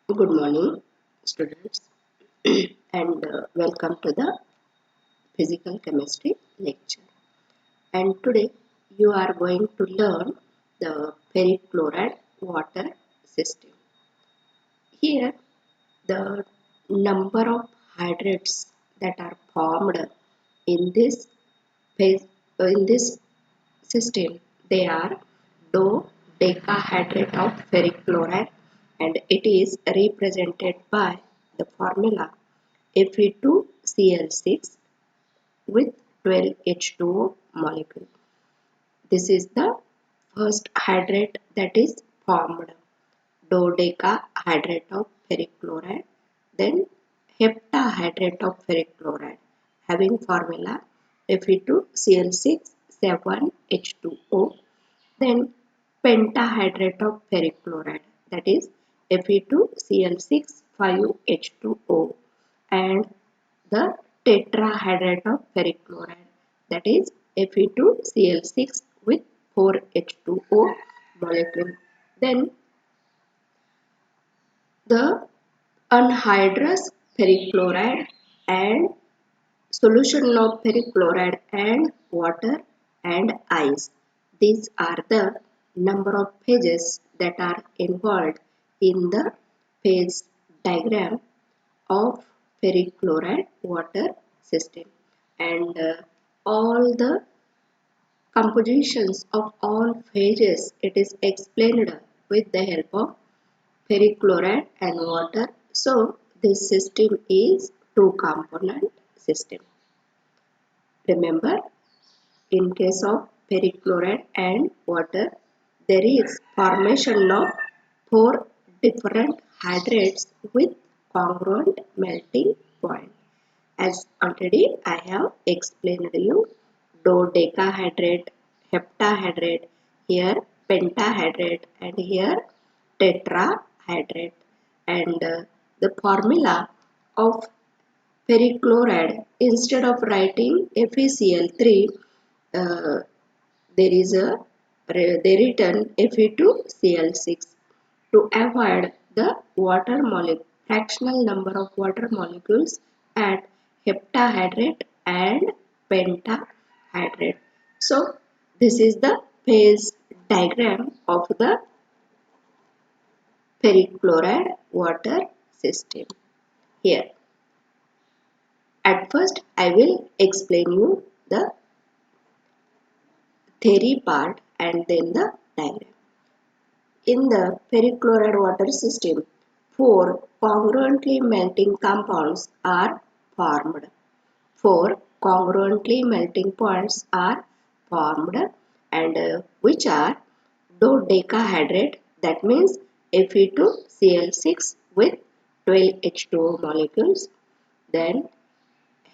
Good morning, students, and welcome to the physical chemistry lecture. And today you are going to learn the ferric chloride water system. Here, the number of hydrates that are formed in this phase, in this system, they are dodecahydrate of ferric chloride, and it is represented by the formula Fe2Cl6 with 12H2O molecule. This is the first hydrate that is formed, dodecahydrate of ferric chloride, then heptahydrate of ferric chloride having formula Fe2Cl6 7H2O, then pentahydrate of ferric chloride, that is Fe2Cl6 5H2O, and the tetrahydrate of ferric chloride, that is Fe2Cl6 with 4H2O molecule. Then the anhydrous ferric chloride and solution of ferric chloride and water and ice. These are the number of phases that are involved in the phase diagram of ferric chloride water system, and all the compositions of all phases it is explained with the help of ferric chloride and water. So this system is two component system. Remember, in case of ferric chloride and water, there is formation of four different hydrates with congruent melting point. As already I have explained to you, dodecahydrate, heptahydrate, here pentahydrate, and here tetrahydrate. And the formula of ferric chloride, instead of writing FeCl3, uh, there is a they written Fe2Cl6 to avoid the water molecule fractional number of water molecules at heptahydrate and pentahydrate. So this is the phase diagram of the ferric chloride water system. Here, at first I will explain you the theory part and then the diagram. In the ferric chloride water system, four congruently melting compounds are formed. Four congruently melting points are formed, and which are dodecahydrate, that means Fe2Cl6 with 12H2O molecules, then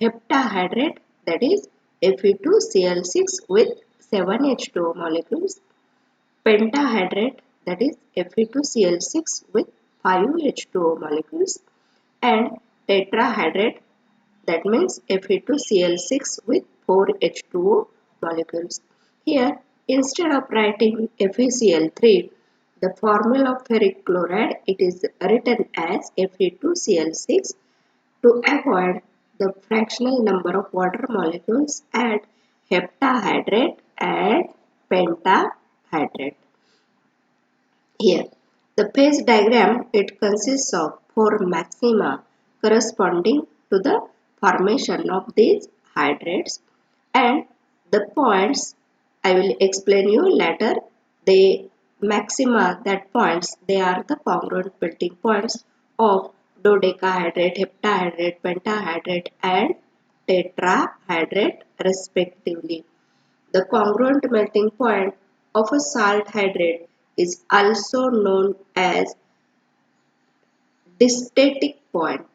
heptahydrate, that is Fe2Cl6 with 7H2O molecules, pentahydrate, that is Fe2Cl6 with 5H2O molecules, and tetrahydrate, that means Fe2Cl6 with 4H2O molecules. Here, instead of writing FeCl3, the formula of ferric chloride, it is written as Fe2Cl6 to avoid the fractional number of water molecules at heptahydrate and pentahydrate. Here, the phase diagram, it consists of four maxima corresponding to the formation of these hydrates, and the points I will explain you later. The maxima that points, they are the congruent melting points of dodecahydrate, heptahydrate, pentahydrate and tetrahydrate respectively. The congruent melting point of a salt hydrate is also known as distatic point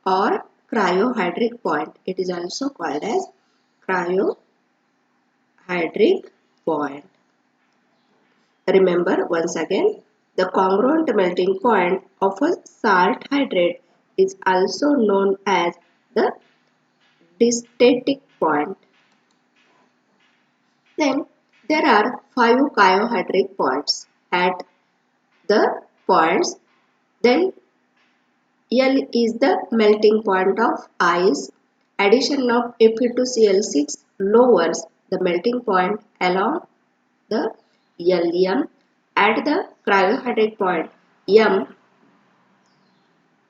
or cryohydric point. It is also called as cryohydric point. Remember once again, the congruent melting point of a salt hydrate is also known as the distatic point. Then there are five cryohydric points at the points. Then L is the melting point of ice. Addition of Fe2Cl6 lowers the melting point along the Lm. At the cryohydrate point M,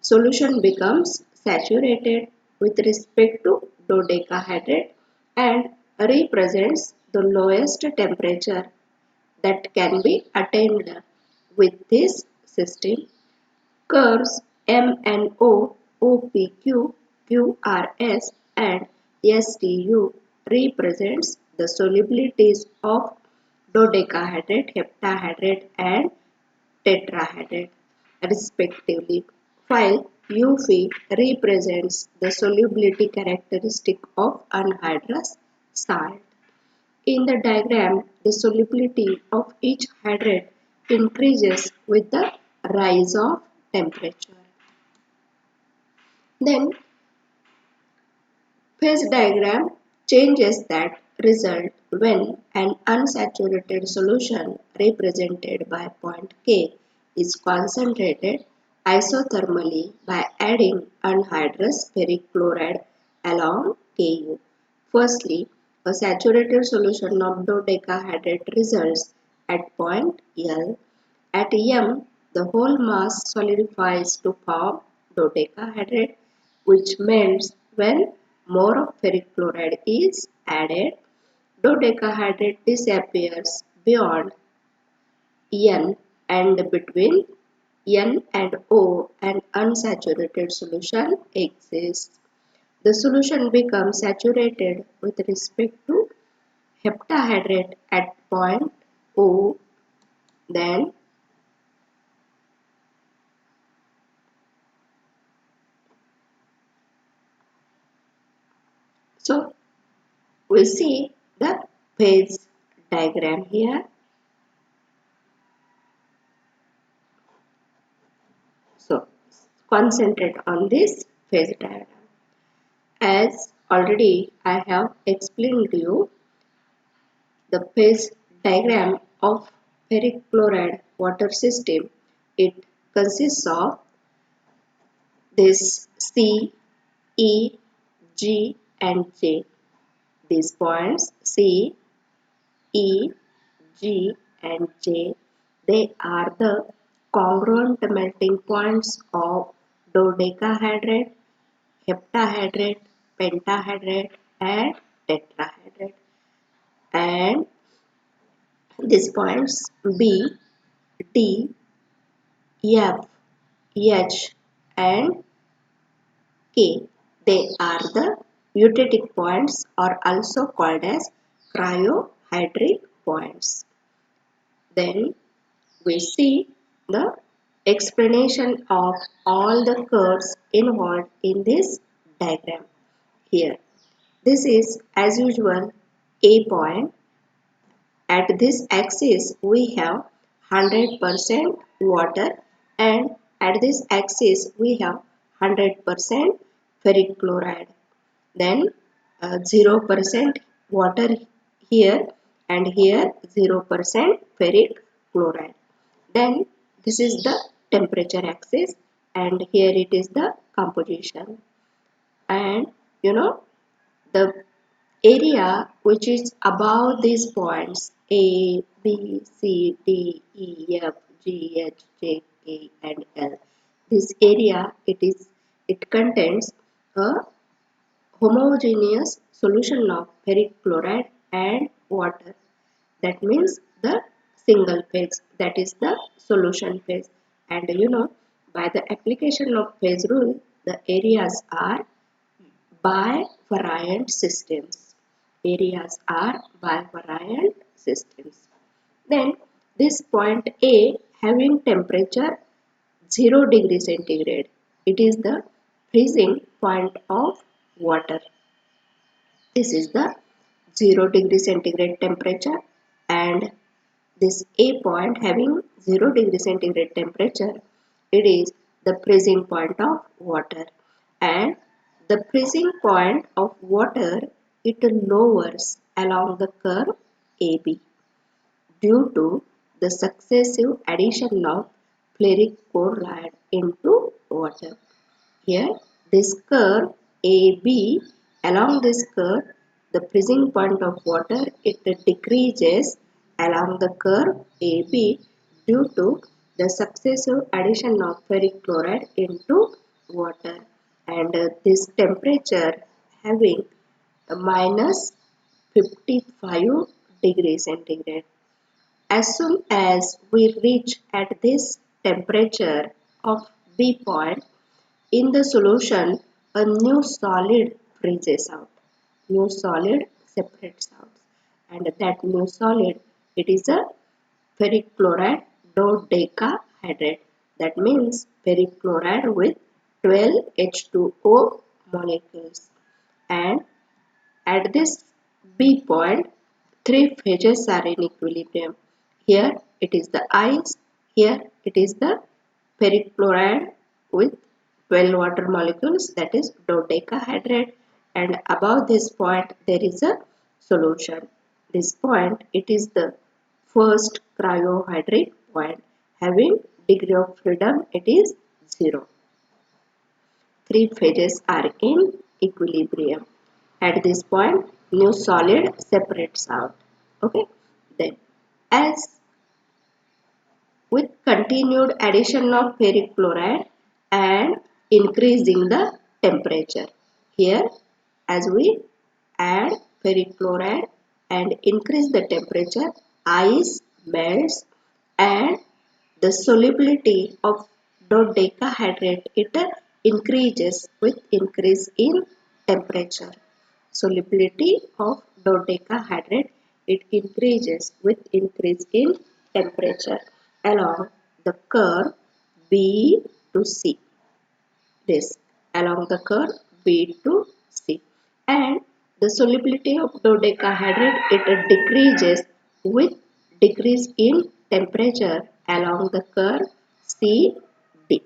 solution becomes saturated with respect to dodecahydrate and represents the lowest temperature that can be attained with this system. Curves MNO, OPQ, QRS and STU represents the solubilities of dodecahydrate, heptahydrate and tetrahydrate respectively, while UV represents the solubility characteristic of anhydrous salt. In the diagram, the solubility of each hydrate increases with the rise of temperature. Then, phase diagram changes that result when an unsaturated solution represented by point K is concentrated isothermally by adding anhydrous ferric chloride along Ku. Firstly, a saturated solution of dodecahydrate results at point L. At M, the whole mass solidifies to form dodecahydrate, which melts when more of ferric chloride is added. Dodecahydrate disappears beyond N, and between N and O an unsaturated solution exists. The solution becomes saturated with respect to heptahydrate at point O. Then we see the phase diagram here. So concentrate on this phase diagram. As already I have explained to you, the phase diagram of ferric chloride water system, it consists of this C, E, G and J. These points C, E, G and J, they are the congruent melting points of dodecahydrate, heptahydrate, pentahydrate and tetrahydrate. And these points B, D, F, H and K, they are the eutectic points or also called as cryohydric points. Then we see the explanation of all the curves involved in this diagram here. This is as usual A point. At this axis we have 100% water and at this axis we have 100% ferric chloride. Then 0% water here and here 0% ferric chloride. Then this is the temperature axis and here it is the composition. And the area which is above these points A, B, C, D, E, F, G, H, J, K and L. This area it contains a homogeneous solution of ferric chloride and water. That means the single phase, that is the solution phase. And by the application of phase rule, the areas are bivariant systems. Areas are bivariant systems. Then this point A having temperature 0 degree centigrade. It is the freezing point of water. This is the 0 degree centigrade temperature and this A point having 0 degree centigrade temperature, it is the freezing point of water. And the freezing point of water, it lowers along the curve AB due to the successive addition of ferric chloride into water. Here, this curve AB, along this curve, the freezing point of water, it decreases along the curve AB due to the successive addition of ferric chloride into water, and this temperature having a minus 55 degrees centigrade. As soon as we reach at this temperature of B point, in the solution, a new solid freezes out. New solid separates out. And that new solid, it is a ferric chloride dodecahydrate. That means ferric chloride with 12 H2O molecules. And at this B point, three phases are in equilibrium. Here it is the ice, here it is the ferric chloride with 12 water molecules, that is dodecahydrate, and above this point there is a solution. This point, it is the first cryohydric point, having degree of freedom, it is 0. Three phases are in equilibrium. At this point, new solid separates out. Okay. Then, as with continued addition of ferric chloride and increasing the temperature. Here, as we add ferric chloride and increase the temperature, ice melts and the solubility of dodecahydrate, it increases with increase in temperature. Solubility of dodecahydrate, it increases with increase in temperature along the curve B to C. This along the curve B to C, and the solubility of dodecahydrate, it decreases with decrease in temperature along the curve C D,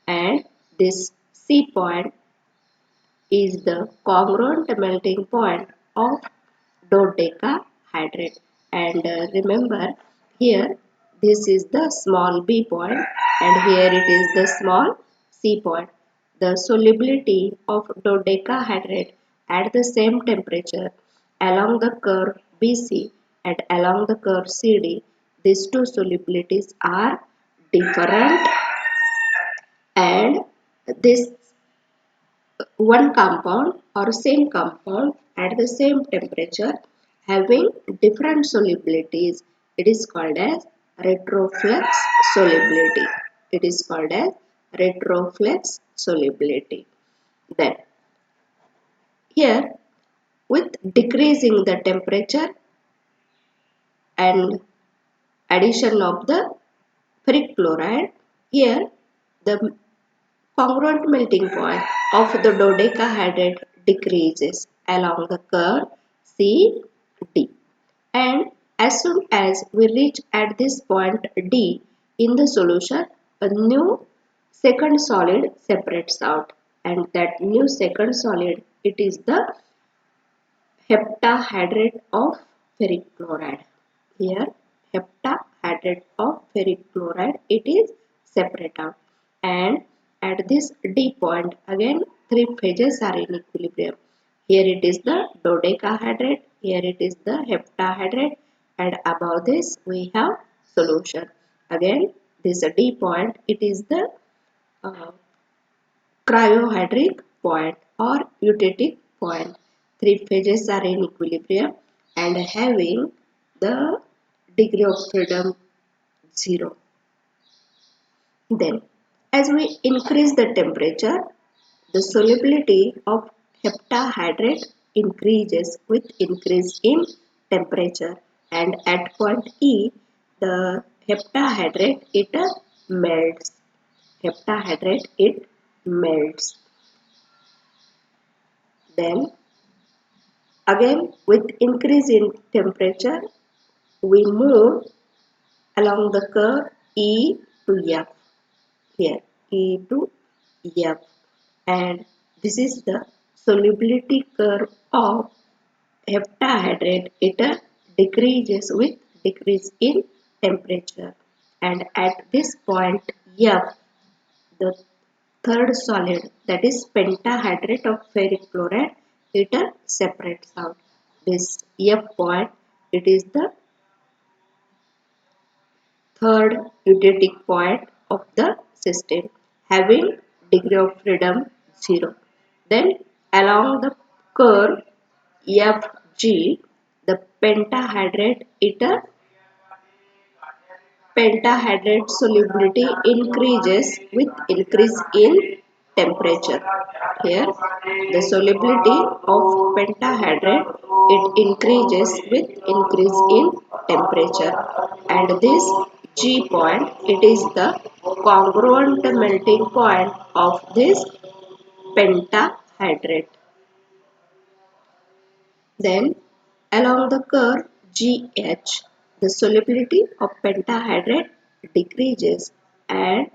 and this C point is the congruent melting point of dodecahydrate. And remember, here this is the small b point and here it is the small c point. The solubility of dodecahydrate at the same temperature along the curve BC and along the curve CD, these two solubilities are different, and this one compound or same compound at the same temperature having different solubilities, it is called as retroflex solubility. It is called as retroflex solubility. Then here, with decreasing the temperature and addition of the ferric chloride, here the congruent melting point of the dodecahydrate decreases along the curve C D, and as soon as we reach at this point D in the solution, a new second solid separates out, and that new second solid, it is the heptahydrate of ferric chloride. Here heptahydrate of ferric chloride, it is separate out, and at this D point again three phases are in equilibrium. Here it is the dodecahydrate, here it is the heptahydrate, and above this we have solution. Again this D point, it is the uh, cryohydric point or eutectic point. Three phases are in equilibrium and having the degree of freedom 0. Then, as we increase the temperature, the solubility of heptahydrate increases with increase in temperature, and at point E, the heptahydrate, it melts. Heptahydrate, it melts. Then again with increase in temperature, we move along the curve E to F. Here E to F, and this is the solubility curve of heptahydrate. It decreases with decrease in temperature, and at this point F, the third solid, that is pentahydrate of ferric chloride, it separates out. This F point, it is the third eutetic point of the system, having degree of freedom 0. Then along the curve FG, the pentahydrate solubility increases with increase in temperature. Here, the solubility of pentahydrate, it increases with increase in temperature, and this G point, it is the congruent melting point of this pentahydrate. Then along the curve GH, the solubility of pentahydrate decreases and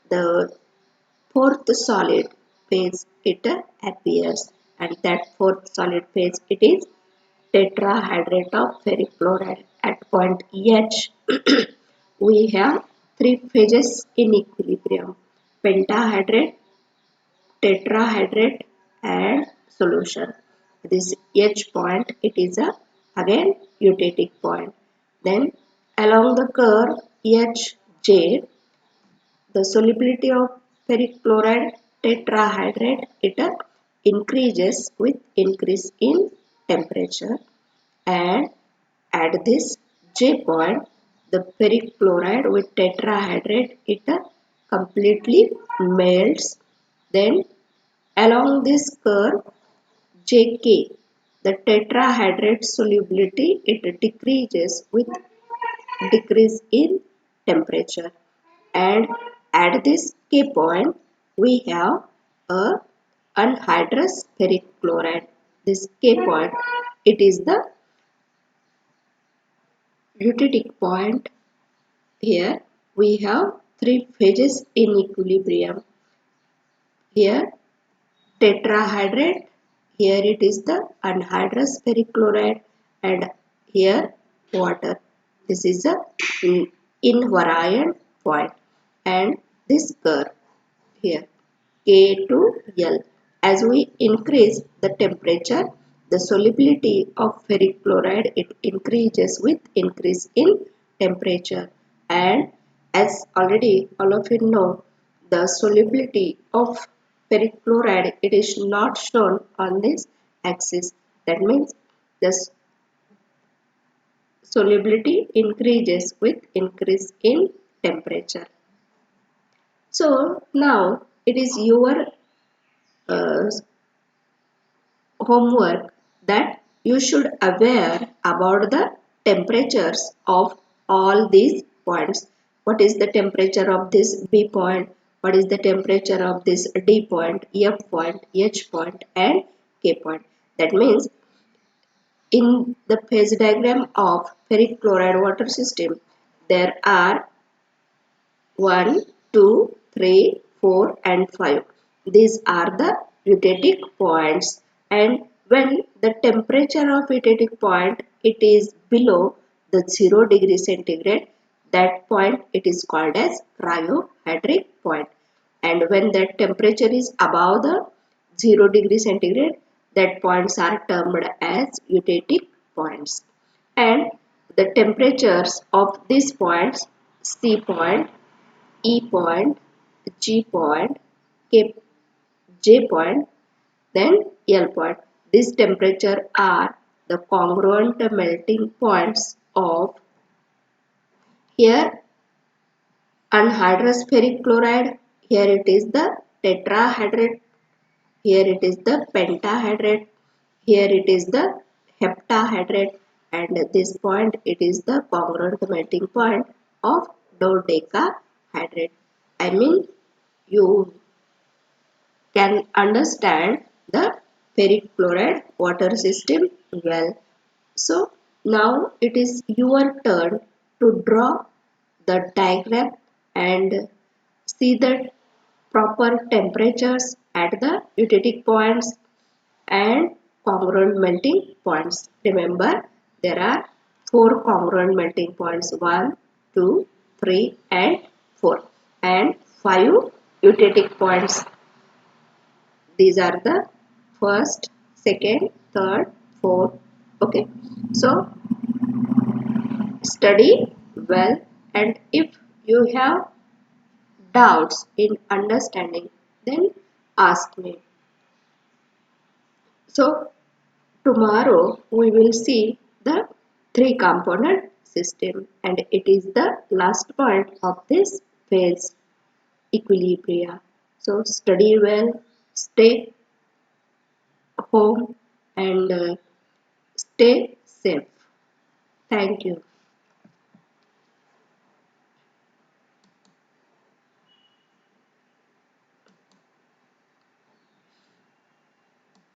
the fourth solid phase it appears, and that fourth solid phase, it is tetrahydrate of ferric chloride. At point H we have three phases in equilibrium: pentahydrate, tetrahydrate and solution. This H point, it is a again eutetic point. Then along the curve HJ, the solubility of ferric chloride tetrahydrate, it increases with increase in temperature, and at this J point, the ferric chloride with tetrahydrate, it completely melts. Then along this curve JK, the tetrahydrate solubility, it decreases with decrease in temperature, and at this K point we have a anhydrous ferric chloride. This K point, it is the eutetic point. Here we have three phases in equilibrium. Here tetrahydrate, here it is the anhydrous ferric chloride, and here water. This is a invariant point, and this curve here K to L. As we increase the temperature, the solubility of ferric chloride, it increases with increase in temperature, and as already all of you know, the solubility of ferric chloride, it is not shown on this axis. That means the solubility increases with increase in temperature. So now it is your uh, homework that you should aware about the temperatures of all these points. What is the temperature of this B point? What is the temperature of this D point, F point, H point and K point? That means in the phase diagram of ferric chloride water system, there are 1, 2, 3, 4 and 5. These are the eutetic points, and when the temperature of eutetic point, it is below the 0 degree centigrade, that point it is called as cryohydric point, and when the temperature is above the 0 degree centigrade, that points are termed as eutetic points. And the temperatures of these points, C point, E point, G point, K, J point, then L point. These temperatures are the congruent melting points of here anhydrous ferric chloride, here it is the tetrahydrate, here it is the pentahydrate, here it is the heptahydrate, and at this point it is the congruent melting point of dodecahydrate. I mean, you can understand the ferric chloride water system well. So now it is your turn to draw the diagram and see the proper temperatures at the eutetic points and congruent melting points. Remember, there are 4 congruent melting points: 1, 2, 3 and 4, and 5 eutetic points. These are the first, second, third, fourth. Okay. So study well, and if you have doubts in understanding, then ask me. So tomorrow we will see the three component system, and it is the last part of this phase, equilibria. So study well, stay home, and stay safe. Thank you.